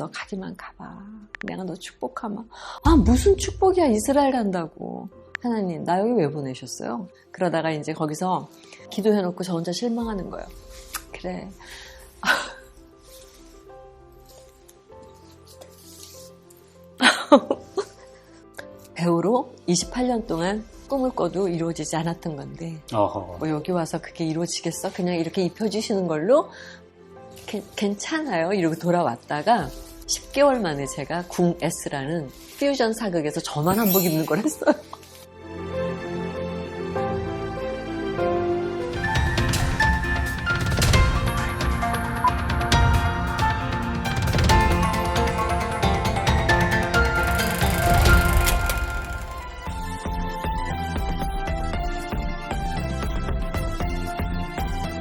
너 가기만 가봐. 내가 너 축복하마. 아, 무슨 축복이야. 이스라엘 간다고. 하나님, 나 여기 왜 보내셨어요? 그러다가 이제 거기서 기도해놓고 저 혼자 실망하는 거예요. 그래. 배우로 28년 동안 꿈을 꿔도 이루어지지 않았던 건데 뭐 여기 와서 그게 이루어지겠어? 그냥 이렇게 입혀주시는 걸로 괜찮아요. 이러고 돌아왔다가 10개월 만에 제가 궁 S라는 퓨전 사극에서 저만 한복 입는 걸 했어요.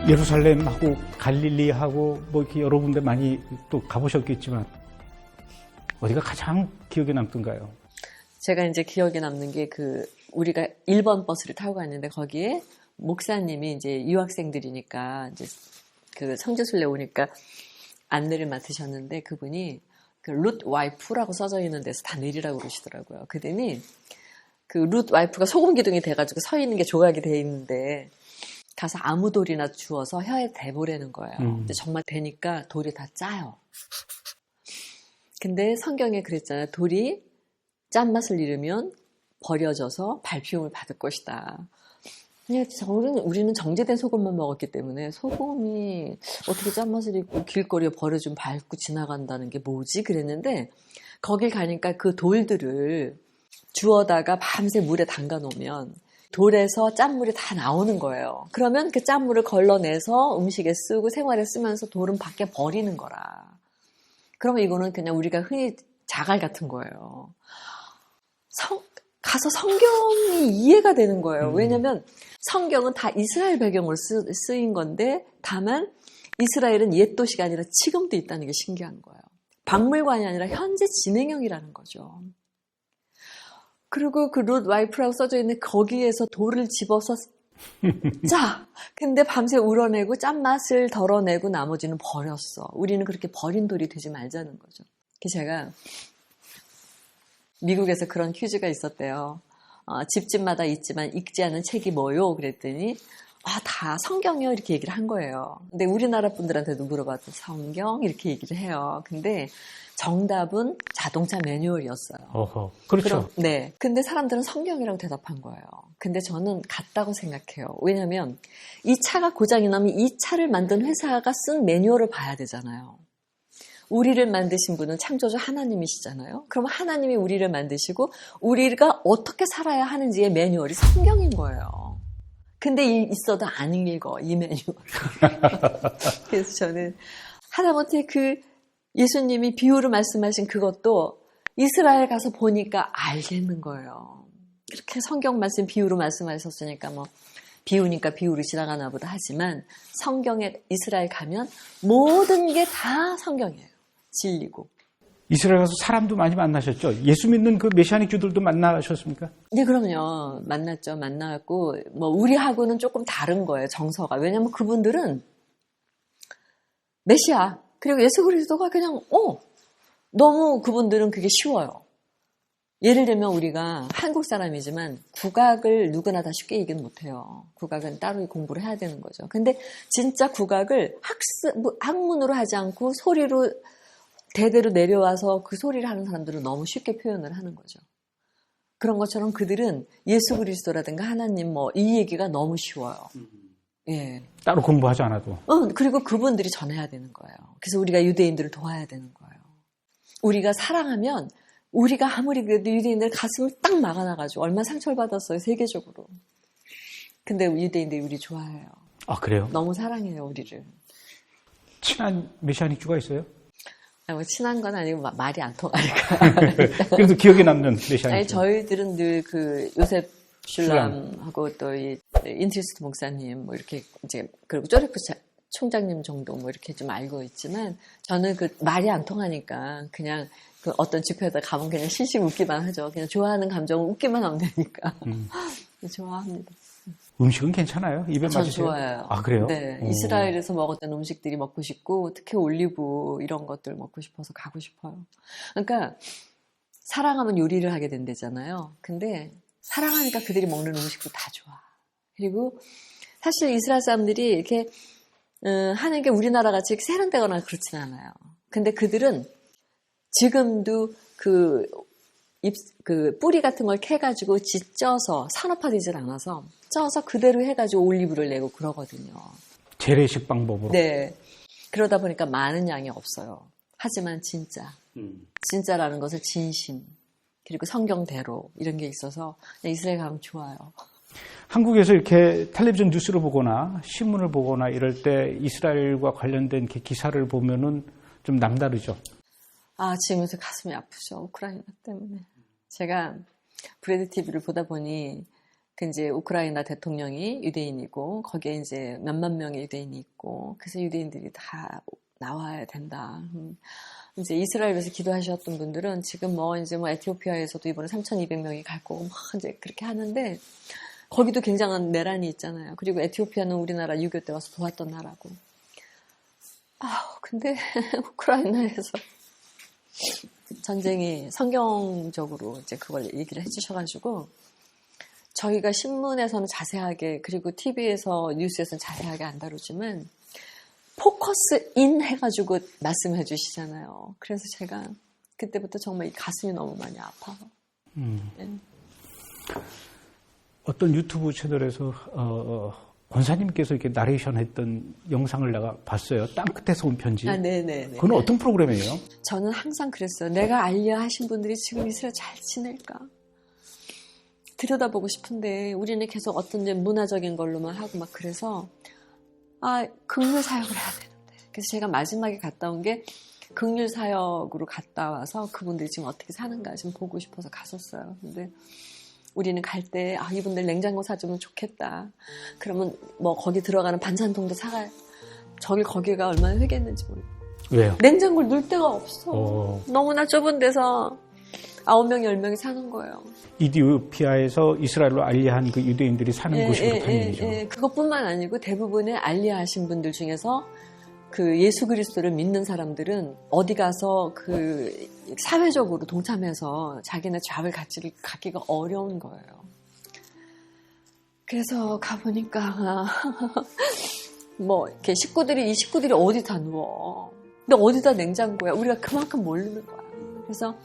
예루살렘하고 갈릴리하고 뭐 이렇게 여러 군데 많이 또 가보셨겠지만 어디가 가장 기억에 남던가요? 제가 이제 기억에 남는 게 우리가 1번 버스를 타고 갔는데 거기에 목사님이 이제 유학생들이니까 이제 그 성지순례 오니까 안내를 맡으셨는데 그분이 그 룻 와이프라고 써져 있는 데서 다 내리라고 그러시더라고요. 그러더니 그 룻 와이프가 소금 기둥이 돼가지고 서 있는 게 조각이 돼 있는데 가서 아무 돌이나 주워서 혀에 대보라는 거예요. 근데 정말 되니까 돌이 다 짜요. 근데 성경에 그랬잖아요. 돌이 짠맛을 잃으면 버려져서 발피움을 받을 것이다. 우리는 정제된 소금만 먹었기 때문에 소금이 어떻게 짠맛을 잃고 길거리에 버려주면 밟고 지나간다는 게 뭐지? 그랬는데 거길 가니까 그 돌들을 주워다가 밤새 물에 담가 놓으면 돌에서 짠물이 다 나오는 거예요. 그러면 그 짠물을 걸러내서 음식에 쓰고 생활에 쓰면서 돌은 밖에 버리는 거라. 그러면 이거는 그냥 우리가 흔히 자갈 같은 거예요. 가서 성경이 이해가 되는 거예요. 왜냐하면 성경은 다 이스라엘 배경으로 쓰인 건데 다만 이스라엘은 옛 도시가 아니라 지금도 있다는 게 신기한 거예요. 박물관이 아니라 현재 진행형이라는 거죠. 그리고 그 룻 와이프라고 써져 있는 거기에서 돌을 집어서 짜! 근데 밤새 우러내고 짠맛을 덜어내고 나머지는 버렸어. 우리는 그렇게 버린 돌이 되지 말자는 거죠. 제가 미국에서 그런 퀴즈가 있었대요. 집집마다 있지만 읽지 않은 책이 뭐요? 그랬더니 다 성경이요 이렇게 얘기를 한 거예요. 근데 우리나라 분들한테도 물어봐도 성경 이렇게 얘기를 해요. 근데 정답은 자동차 매뉴얼이었어요. 그렇죠. 네. 근데 사람들은 성경이라고 대답한 거예요. 근데 저는 같다고 생각해요. 왜냐하면 이 차가 고장이 나면 이 차를 만든 회사가 쓴 매뉴얼을 봐야 되잖아요. 우리를 만드신 분은 창조주 하나님이시잖아요. 그럼 하나님이 우리를 만드시고 우리가 어떻게 살아야 하는지의 매뉴얼이 성경인 거예요. 근데 있어도 안 읽어, 이 매뉴얼. 그래서 저는 하다못해 예수님이 비유로 말씀하신 그것도 이스라엘 가서 보니까 알겠는 거예요. 이렇게 성경 말씀 비유로 말씀하셨으니까 비유니까 비유로 지나가나 보다 하지만 성경에 이스라엘 가면 모든 게 다 성경이에요. 진리고. 이스라엘 가서 사람도 많이 만나셨죠? 예수 믿는 그 메시아닉 주들도 만나셨습니까? 네, 그럼요. 만났죠. 만나고 우리하고는 조금 다른 거예요. 정서가. 왜냐하면 그분들은 메시아 그리고 예수 그리스도가 그냥 너무 그분들은 그게 쉬워요. 예를 들면 우리가 한국 사람이지만 국악을 누구나 다 쉽게 얘기는 못해요. 국악은 따로 공부를 해야 되는 거죠. 근데 진짜 국악을 학문으로 하지 않고 소리로 대대로 내려와서 그 소리를 하는 사람들은 너무 쉽게 표현을 하는 거죠. 그런 것처럼 그들은 예수 그리스도라든가 하나님 이 얘기가 너무 쉬워요. 예. 따로 공부하지 않아도. 그리고 그분들이 전해야 되는 거예요. 그래서 우리가 유대인들을 도와야 되는 거예요. 우리가 사랑하면 우리가 아무리 그래도 유대인들 가슴을 딱 막아놔가지고 얼마나 상처를 받았어요. 세계적으로. 근데 유대인들이 우리 좋아해요. 아, 그래요? 너무 사랑해요. 우리를. 친한 메시아닉 주가 있어요? 친한 건 아니고 말이 안 통하니까. 그래도 기억에 남는 메시아닉 아니, 저희들은 늘 요셉 슐람하고 또 인트리스트 목사님 이렇게 이제 그리고 쪼레프 총장님 정도 이렇게 좀 알고 있지만 저는 말이 안 통하니까 그냥 어떤 집회에다 가면 그냥 실실 웃기만 하죠. 그냥 좋아하는 감정은 웃기만 하면 되니까. 좋아합니다. 음식은 괜찮아요? 입에 전 맞으세요? 좋아요. 아, 그래요? 네. 오. 이스라엘에서 먹었던 음식들이 먹고 싶고, 특히 올리브 이런 것들 먹고 싶어서 가고 싶어요. 그러니까, 사랑하면 요리를 하게 된다잖아요. 근데, 사랑하니까 그들이 먹는 음식도 다 좋아. 그리고, 사실 이스라엘 사람들이 이렇게, 하는 게 우리나라 같이 세련되거나 그렇진 않아요. 근데 그들은 지금도 그 뿌리 같은 걸 캐가지고 찢어서 산업화되질 않아서 쪄서 그대로 해가지고 올리브를 내고 그러거든요. 재래식 방법으로. 네. 그러다 보니까 많은 양이 없어요. 하지만 진짜라는 것을 진심, 그리고 성경대로 이런 게 있어서 이스라엘 가면 좋아요. 한국에서 이렇게 텔레비전 뉴스를 보거나 신문을 보거나 이럴 때 이스라엘과 관련된 기사를 보면은 좀 남다르죠. 아, 지금 요새 가슴이 아프죠. 우크라이나 때문에. 제가 브레드 TV를 보다 보니 그 이제 우크라이나 대통령이 유대인이고 거기에 이제 몇만 명의 유대인이 있고 그래서 유대인들이 다 나와야 된다. 이제 이스라엘에서 기도하셨던 분들은 지금 이제 에티오피아에서도 이번에 3,200명이 갈 거고 막 이제 그렇게 하는데 거기도 굉장한 내란이 있잖아요. 그리고 에티오피아는 우리나라 6.25 때 와서 도왔던 나라고. 근데 우크라이나에서 전쟁이 성경적으로 이제 그걸 얘기를 해주셔가지고 저희가 신문에서는 자세하게 그리고 TV에서 뉴스에서는 자세하게 안 다루지만 포커스 인 해가지고 말씀해 주시잖아요. 그래서 제가 그때부터 정말 이 가슴이 너무 많이 아파요. 네. 어떤 유튜브 채널에서 권사님께서 이렇게 나레이션 했던 영상을 내가 봤어요. 땅끝에서 온 편지. 네네네. 그건 어떤 프로그램이에요? 저는 항상 그랬어요. 내가 알려 하신 분들이 지금 이스라엘 잘 지낼까? 들여다보고 싶은데 우리는 계속 어떤 문화적인 걸로만 하고 막 그래서 긍휼 사역을 해야 되는데. 그래서 제가 마지막에 갔다 온 게 긍휼 사역으로 갔다 와서 그분들이 지금 어떻게 사는가 좀 보고 싶어서 갔었어요. 근데 우리는 갈 때 이분들 냉장고 사주면 좋겠다. 그러면 거기 들어가는 반찬통도 사가요. 거기가 얼마나 회개했는지 모르겠어요. 왜요? 냉장고를 넣을 데가 없어. 너무나 좁은 데서 9명, 10명이 사는 거예요. 이디오피아에서 이스라엘로 알리한 그 유대인들이 사는 곳이 그렇다는 얘기죠. 그것뿐만 아니고 대부분의 알리하신 분들 중에서 그 예수 그리스도를 믿는 사람들은 어디 가서 그 사회적으로 동참해서 자기네 좌를 갖기가 어려운 거예요. 그래서 가보니까 이렇게 이 식구들이 어디다 누워. 근데 어디다 냉장고야. 우리가 그만큼 모르는 거야. 그래서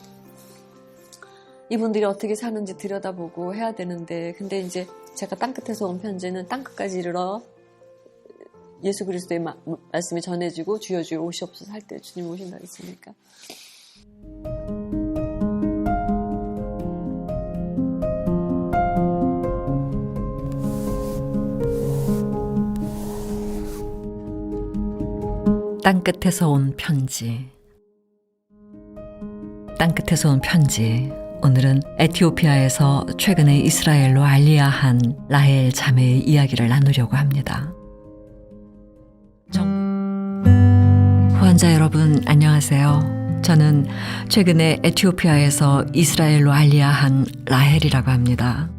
이분들이 어떻게 사는지 들여다보고 해야 되는데 근데 이제 제가 땅끝에서 온 편지는 땅끝까지 이르러 예수 그리스도의 말씀이 전해지고 주여 오시옵소서 할 때 주님 오신다 했으니까. 땅끝에서 온 편지. 땅끝에서 온 편지. 오늘은 에티오피아에서 최근에 이스라엘로 알리야한 라헬 자매의 이야기를 나누려고 합니다. 후원자 여러분 안녕하세요. 저는 최근에 에티오피아에서 이스라엘로 알리야한 라헬이라고 합니다.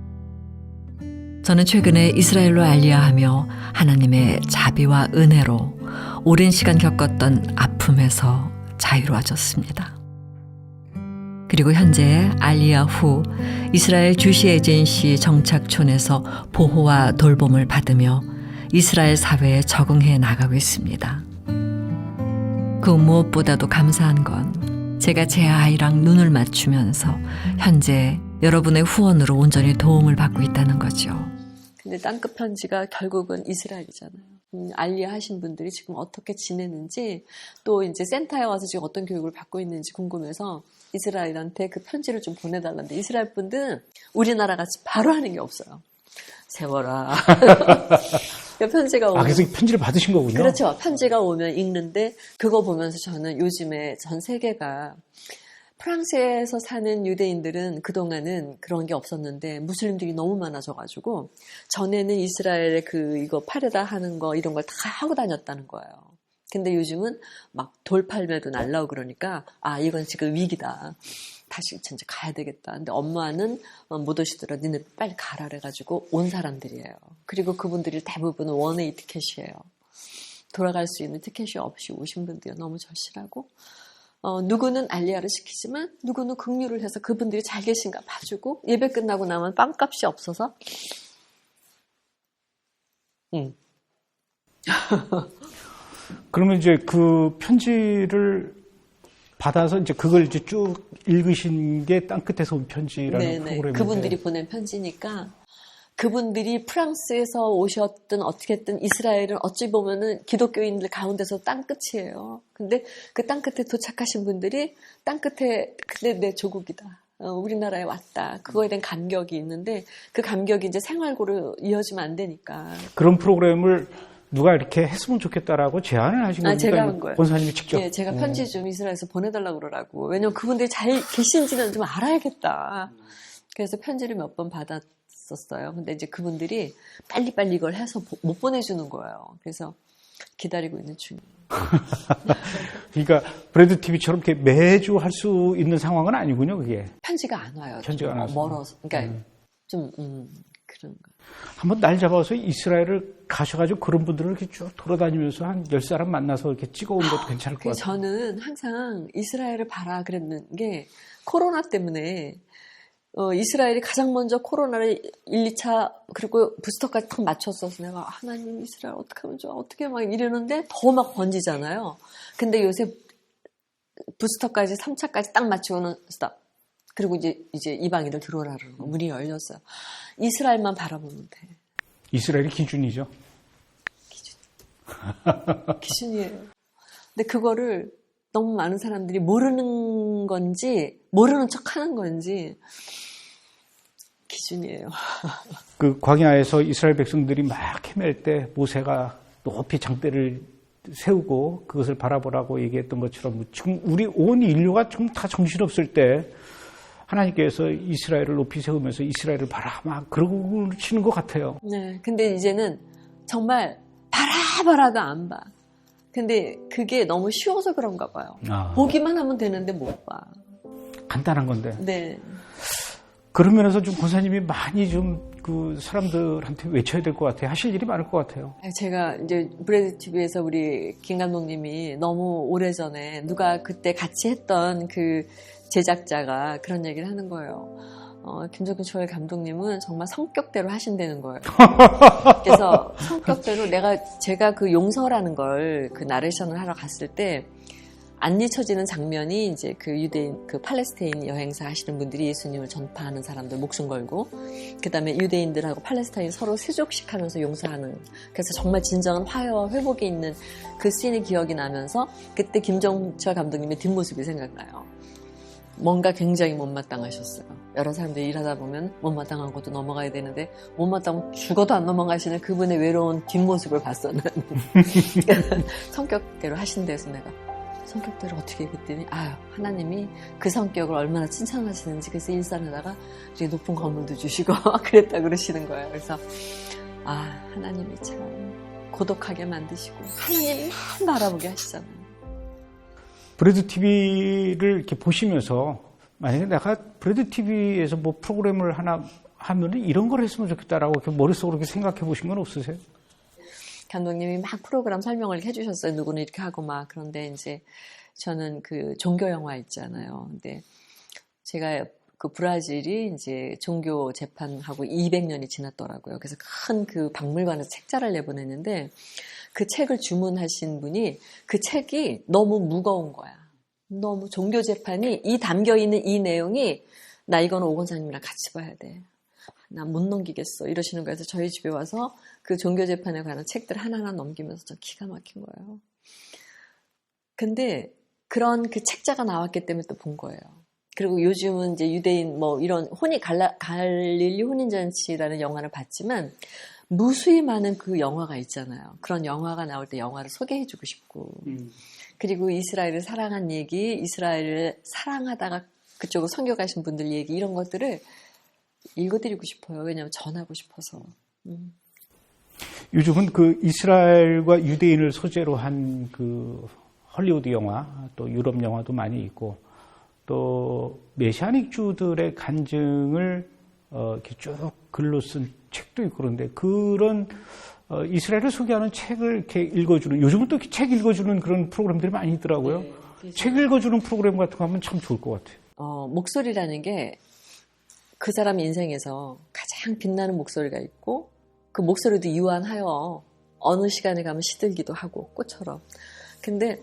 저는 최근에 이스라엘로 알리야하며 하나님의 자비와 은혜로 오랜 시간 겪었던 아픔에서 자유로워졌습니다. 그리고 현재 알리야 후 이스라엘 주시 에이전시 정착촌에서 보호와 돌봄을 받으며 이스라엘 사회에 적응해 나가고 있습니다. 그 무엇보다도 감사한 건 제가 제 아이랑 눈을 맞추면서 현재 여러분의 후원으로 온전히 도움을 받고 있다는 거죠. 근데 땅끝 편지가 결국은 이스라엘이잖아요. 알리야 하신 분들이 지금 어떻게 지내는지 또 이제 센터에 와서 지금 어떤 교육을 받고 있는지 궁금해서 이스라엘한테 그 편지를 좀 보내달라는데 이스라엘 분들은 우리나라 같이 바로 하는 게 없어요. 세워라. 그 편지가 오면. 그래서 편지를 받으신 거군요. 그렇죠. 편지가 오면 읽는데 그거 보면서 저는 요즘에 전 세계가 프랑스에서 사는 유대인들은 그동안은 그런 게 없었는데 무슬림들이 너무 많아져가지고 전에는 이스라엘의 이거 파레다 하는 거 이런 걸 다 하고 다녔다는 거예요. 근데 요즘은 막 돌팔매도 날라오고 그러니까 이건 지금 위기다. 다시 이제 가야 되겠다. 근데 엄마는 못 오시더라. 니네 빨리 가라 그래가지고 온 사람들이에요. 그리고 그분들이 대부분은 원웨이 티켓이에요. 돌아갈 수 있는 티켓이 없이 오신 분들이 너무 절실하고 누구는 알리아를 시키지만 누구는 긍휼을 해서 그분들이 잘 계신가 봐주고 예배 끝나고 나면 빵값이 없어서 그러면 이제 그 편지를 받아서 이제 그걸 이제 쭉 읽으신 게 땅끝에서 온 편지라는 프로그램인데 그분들이 보낸 편지니까 그분들이 프랑스에서 오셨든 어떻게든 이스라엘은 어찌 보면은 기독교인들 가운데서 땅끝이에요. 근데 그 땅끝에 도착하신 분들이 땅끝에 근데 내 조국이다. 우리나라에 왔다. 그거에 대한 감격이 있는데 그 감격이 이제 생활고로 이어지면 안 되니까. 그런 프로그램을 누가 이렇게 했으면 좋겠다라고 제안을 하신 겁니까? 제가 한 거예요. 권사님이 직접? 네, 제가 편지 좀 이스라엘에서 보내달라고 그러라고. 왜냐면 그분들이 잘 계신지는 좀 알아야겠다. 그래서 편지를 몇 번 받았었어요. 근데 이제 그분들이 빨리빨리 이걸 해서 못 보내주는 거예요. 그래서 기다리고 있는 중이에요. 그러니까 브레드 TV처럼 이렇게 매주 할 수 있는 상황은 아니군요, 그게. 편지가 안 와요. 편지가 안 와서. 멀어서. 그러니까 좀 그런 거. 한번 날 잡아서 이스라엘을 가셔가지고 그런 분들을 이렇게 쭉 돌아다니면서 한 10사람 만나서 이렇게 찍어온 것도 괜찮을 것 같아요. 저는 항상 이스라엘을 봐라 그랬는 게 코로나 때문에 이스라엘이 가장 먼저 코로나를 1, 2차 그리고 부스터까지 딱 맞췄어서 내가 하나님 이스라엘 어떻게 하면 좋아 어떻게 막 이러는데 더 막 번지잖아요. 근데 요새 부스터까지 3차까지 딱 맞추고는 스탑. 그리고 이제 이방인들 들어오라 그러고 문이 열렸어요. 이스라엘만 바라보면 돼. 이스라엘이 기준이죠. 기준이에요. 근데 그거를 너무 많은 사람들이 모르는 건지 모르는 척하는 건지 기준이에요. 그 광야에서 이스라엘 백성들이 막 헤맬 때 모세가 높이 장대를 세우고 그것을 바라보라고 얘기했던 것처럼 지금 우리 온 인류가 좀 다 정신없을 때 하나님께서 이스라엘을 높이 세우면서 이스라엘을 봐라 막 그러고 치는 것 같아요. 네, 근데 이제는 정말 봐라도 안 봐. 근데 그게 너무 쉬워서 그런가 봐요. 보기만 하면 되는데 못 봐. 간단한 건데. 네. 그런 면에서 좀 권사님이 많이 좀 그 사람들한테 외쳐야 될 것 같아요. 하실 일이 많을 것 같아요. 제가 이제 브레드 TV에서 우리 김 감독님이 너무 오래전에 누가 그때 같이 했던 그 제작자가 그런 얘기를 하는 거예요. 김종균 초월 감독님은 정말 성격대로 하신다는 거예요. 그래서 성격대로 제가 그 용서라는 걸 그 나레이션을 하러 갔을 때 안 잊혀지는 장면이 이제 그 유대인, 그 팔레스타인 여행사 하시는 분들이 예수님을 전파하는 사람들 목숨 걸고, 그 다음에 유대인들하고 팔레스타인 서로 세족식 하면서 용서하는, 그래서 정말 진정한 화해와 회복이 있는 그 씬이 기억이 나면서 그때 김종철 감독님의 뒷모습이 생각나요. 뭔가 굉장히 못마땅하셨어요. 여러 사람들이 일하다 보면 못마땅한 것도 넘어가야 되는데 못마땅하면 죽어도 안 넘어가시는 그분의 외로운 뒷모습을 봤어는. 성격대로 하신대서 내가 성격대로 어떻게 그랬더니 하나님이 그 성격을 얼마나 칭찬하시는지 그래서 일산하다가 이렇게 높은 건물도 주시고 그랬다 그러시는 거예요. 그래서 하나님이 참 고독하게 만드시고 하나님만 바라보게 하시잖아요. 브레드 TV를 이렇게 보시면서 만약에 내가 브레드 TV에서 뭐 프로그램을 하나 하면 이런 걸 했으면 좋겠다라고 이렇게 머릿속으로 이렇게 생각해 보신 건 없으세요? 감독님이 막 프로그램 설명을 해주셨어요. 누구는 이렇게 하고 막. 그런데 이제 저는 그 종교 영화 있잖아요. 근데 제가 그 브라질이 이제 종교 재판하고 200년이 지났더라고요. 그래서 큰 그 박물관에서 책자를 내보냈는데 그 책을 주문하신 분이 그 책이 너무 무거운 거야. 너무 종교 재판이 담겨 있는 이 내용이 나 이거는 오 권사님이랑 같이 봐야 돼. 나 못 넘기겠어. 이러시는 거예요. 그래서 저희 집에 와서 그 종교 재판에 관한 책들 하나하나 넘기면서 저 기가 막힌 거예요. 근데 그런 그 책자가 나왔기 때문에 또 본 거예요. 그리고 요즘은 이제 유대인 뭐 이런 갈릴리 혼인잔치라는 영화를 봤지만 무수히 많은 그 영화가 있잖아요. 그런 영화가 나올 때 영화를 소개해주고 싶고 그리고 이스라엘을 사랑한 얘기, 이스라엘을 사랑하다가 그쪽으로 선교 가신 분들 얘기 이런 것들을 읽어드리고 싶어요. 왜냐하면 전하고 싶어서. 요즘은 그 이스라엘과 유대인을 소재로 한 그 헐리우드 영화, 또 유럽 영화도 많이 있고, 또 메시아닉주들의 간증을 이렇게 쭉 글로 쓴 책도 있고 그런데 그런 이스라엘을 소개하는 책을 이렇게 읽어주는 요즘은 또 책 읽어주는 그런 프로그램들이 많이 있더라고요. 네, 책 읽어주는 프로그램 같은 거 하면 참 좋을 것 같아요. 목소리라는 게 그 사람 인생에서 가장 빛나는 목소리가 있고 그 목소리도 유한하여 어느 시간에 가면 시들기도 하고 꽃처럼. 근데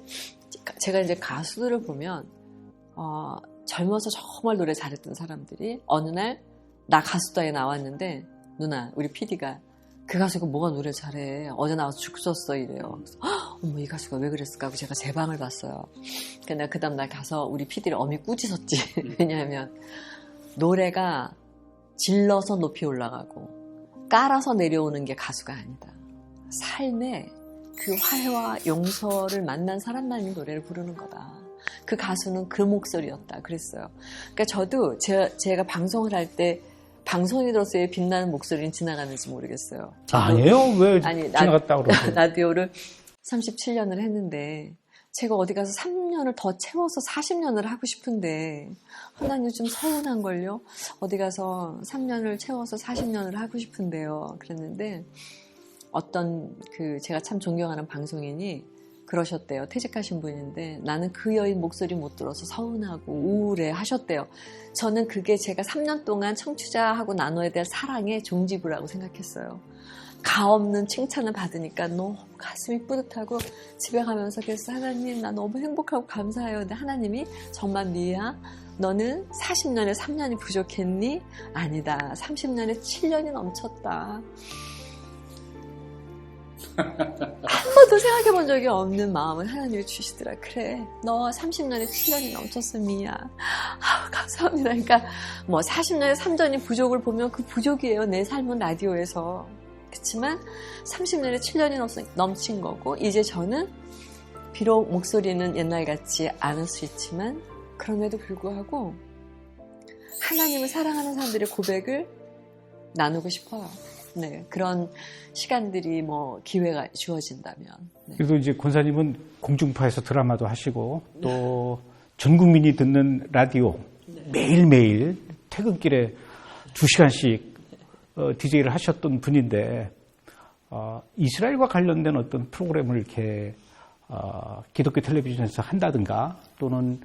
제가 이제 가수들을 보면 젊어서 정말 노래 잘했던 사람들이 어느 날 나 가수다에 나왔는데 누나 우리 PD가 그 가수가 뭐가 노래 잘해 어제 나와서 죽었어 이래요. 그래서, 어머 이 가수가 왜 그랬을까 하고 제가 제 방을 봤어요. 근데 그 다음 날 가서 우리 PD를 어미 꾸짖었지. 왜냐하면 노래가 질러서 높이 올라가고 깔아서 내려오는 게 가수가 아니다. 삶에 그 화해와 용서를 만난 사람만이 노래를 부르는 거다. 그 가수는 그 목소리였다. 그랬어요. 그러니까 저도 제가 방송을 할 때 방송인으로서의 빛나는 목소리는 지나가는지 모르겠어요. 아니에요? 왜 지나갔다고 그러세요? 라디오를 37년을 했는데 제가 어디 가서 3년을 더 채워서 40년을 하고 싶은데 하나님 좀 서운한걸요? 어디 가서 3년을 채워서 40년을 하고 싶은데요. 그랬는데 어떤 제가 참 존경하는 방송인이 그러셨대요. 퇴직하신 분인데 나는 그 여인 목소리 못 들어서 서운하고 우울해 하셨대요. 저는 그게 제가 3년 동안 청취자하고 나눠야 될 사랑의 종지부라고 생각했어요. 가없는 칭찬을 받으니까 너무 가슴이 뿌듯하고 집에 가면서 그래서 하나님 나 너무 행복하고 감사해요. 근데 하나님이 정말 미야 너는 40년에 3년이 부족했니? 아니다. 30년에 7년이 넘쳤다. 한 번도 생각해 본 적이 없는 마음을 하나님이 주시더라. 그래, 너 30년에 7년이 넘쳤어, 미야. 감사합니다. 그러니까 뭐 40년에 3년이 부족을 보면 그 부족이에요. 내 삶은 라디오에서. 그렇지만 30년에 7년이 넘친 거고 이제 저는 비록 목소리는 옛날 같지 않을 수 있지만 그럼에도 불구하고 하나님을 사랑하는 사람들의 고백을 나누고 싶어요. 네, 그런 시간들이 기회가 주어진다면. 네. 그래도 이제 권사님은 공중파에서 드라마도 하시고 또 전 국민이 듣는 라디오 매일매일 퇴근길에 2시간씩 DJ를 하셨던 분인데 이스라엘과 관련된 어떤 프로그램을 이렇게 기독교 텔레비전에서 한다든가 또는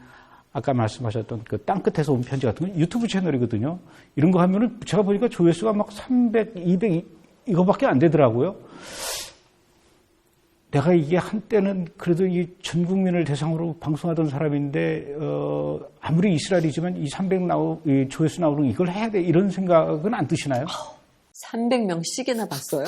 아까 말씀하셨던 그 땅끝에서 온 편지 같은 건 유튜브 채널이거든요. 이런 거 하면은 제가 보니까 조회수가 막 300, 200 이거밖에 안 되더라고요. 내가 이게 한때는 그래도 이 전 국민을 대상으로 방송하던 사람인데 아무리 이스라엘이지만 이 300 조회수 나오는 이걸 해야 돼 이런 생각은 안 드시나요? 300명씩이나 봤어요?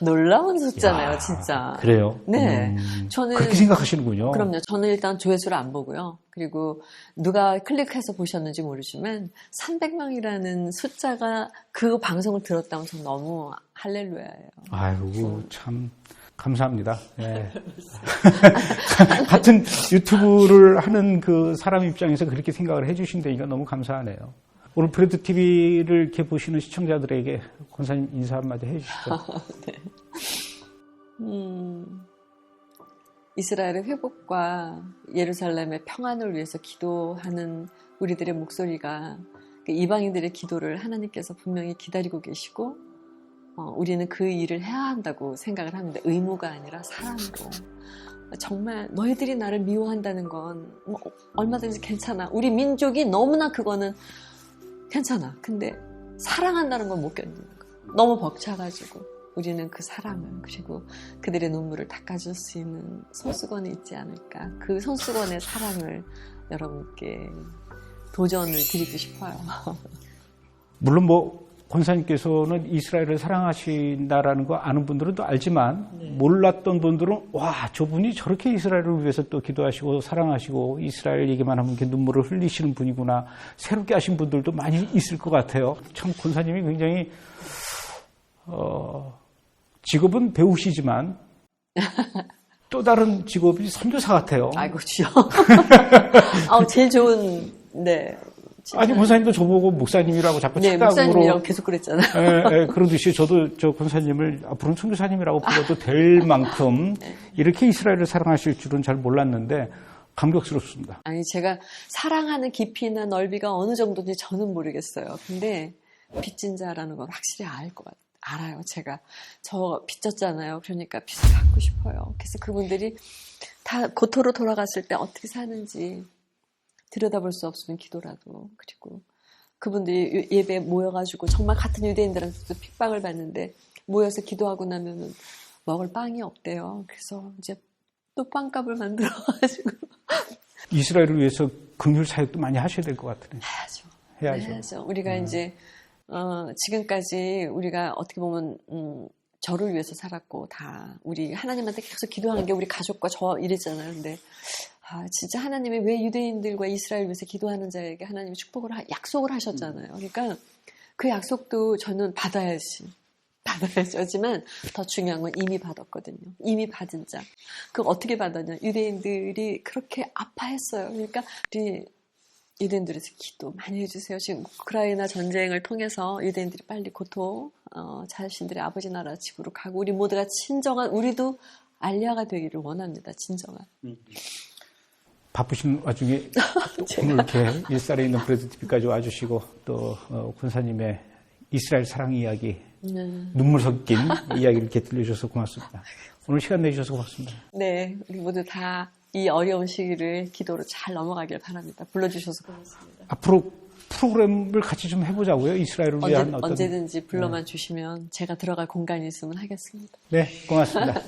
놀라운 숫자네요, 진짜. 그래요? 네. 저는. 그렇게 생각하시는군요. 그럼요. 저는 일단 조회수를 안 보고요. 그리고 누가 클릭해서 보셨는지 모르지만 300명이라는 숫자가 그 방송을 들었다면 전 너무 할렐루야예요. 아이고, 참. 감사합니다. 네. 같은 유튜브를 하는 그 사람 입장에서 그렇게 생각을 해주신다니까 너무 감사하네요. 오늘 브레드 TV를 이렇게 보시는 시청자들에게 권사님 인사 한마디 해주시죠. 네. 이스라엘의 회복과 예루살렘의 평안을 위해서 기도하는 우리들의 목소리가 이방인들의 기도를 하나님께서 분명히 기다리고 계시고 우리는 그 일을 해야 한다고 생각을 하는데 의무가 아니라 사랑으로 정말 너희들이 나를 미워한다는 건 얼마든지 괜찮아. 우리 민족이 너무나 그거는 괜찮아. 근데 사랑한다는 건 못 견디는 거야. 너무 벅차가지고 우리는 그 사랑을 그리고 그들의 눈물을 닦아줄 수 있는 손수건이 있지 않을까. 그 손수건의 사랑을 여러분께 도전을 드리고 싶어요. 물론 권사님께서는 이스라엘을 사랑하신다라는 거 아는 분들은 또 알지만 네. 몰랐던 분들은 와 저분이 저렇게 이스라엘을 위해서 또 기도하시고 사랑하시고 이스라엘 얘기만 하면 이렇게 눈물을 흘리시는 분이구나 새롭게 하신 분들도 많이 있을 것 같아요. 참 권사님이 굉장히 직업은 배우시지만 또 다른 직업이 선교사 같아요. 아이고 주여. 제일 좋은 네. 아니 권사님도 저보고 목사님이라고 자꾸 네, 착각으로 목사님이라고 계속 그랬잖아요. 그러듯이 저도 저 권사님을 앞으로는 선교사님이라고 불러도 될 만큼 이렇게 이스라엘을 사랑하실 줄은 잘 몰랐는데 감격스럽습니다. 아니, 제가 사랑하는 깊이나 넓이가 어느 정도인지 저는 모르겠어요. 근데 빚진 자라는 건 확실히 알아요. 제가 저 빚졌잖아요. 그러니까 빚을 갚고 싶어요. 그래서 그분들이 다 고토로 돌아갔을 때 어떻게 사는지 들여다볼 수 없으면 기도라도. 그리고 그분들이 예배에 모여가지고 정말 같은 유대인들한테도 핍박을 받는데 모여서 기도하고 나면은 먹을 빵이 없대요. 그래서 이제 또 빵값을 만들어가지고 이스라엘을 위해서 긍휼 사역도 많이 하셔야 될 것 같으네요. 해야죠. 우리가 이제 지금까지 우리가 어떻게 보면 저를 위해서 살았고 다 우리 하나님한테 계속 기도하는 게 우리 가족과 저 이랬잖아요. 근데 진짜 하나님이 왜 유대인들과 이스라엘 위해서 기도하는 자에게 하나님이 약속을 하셨잖아요. 그러니까 그 약속도 저는 받아야지. 하지만 더 중요한 건 이미 받았거든요. 이미 받은 자. 그걸 어떻게 받았냐. 유대인들이 그렇게 아파했어요. 그러니까 우리 유대인들에서 기도 많이 해주세요. 지금 우크라이나 전쟁을 통해서 유대인들이 빨리 고토 자신들의 아버지 나라 집으로 가고 우리 모두가 진정한 우리도 알리아가 되기를 원합니다. 진정한. 바쁘신 와중에 오늘 이렇게 일살에 있는 브레드 TV까지 와주시고 또 권사님의 이스라엘 사랑 이야기 눈물 섞인 이야기를 이렇게 들려주셔서 고맙습니다. 오늘 시간 내주셔서 고맙습니다. 네, 우리 모두 다 이 어려운 시기를 기도로 잘 넘어가길 바랍니다. 불러주셔서 고맙습니다. 앞으로 프로그램을 같이 좀 해보자고요. 이스라엘을 위한 어떤 언제든지 불러만 주시면 제가 들어갈 공간이 있으면 하겠습니다. 네, 고맙습니다.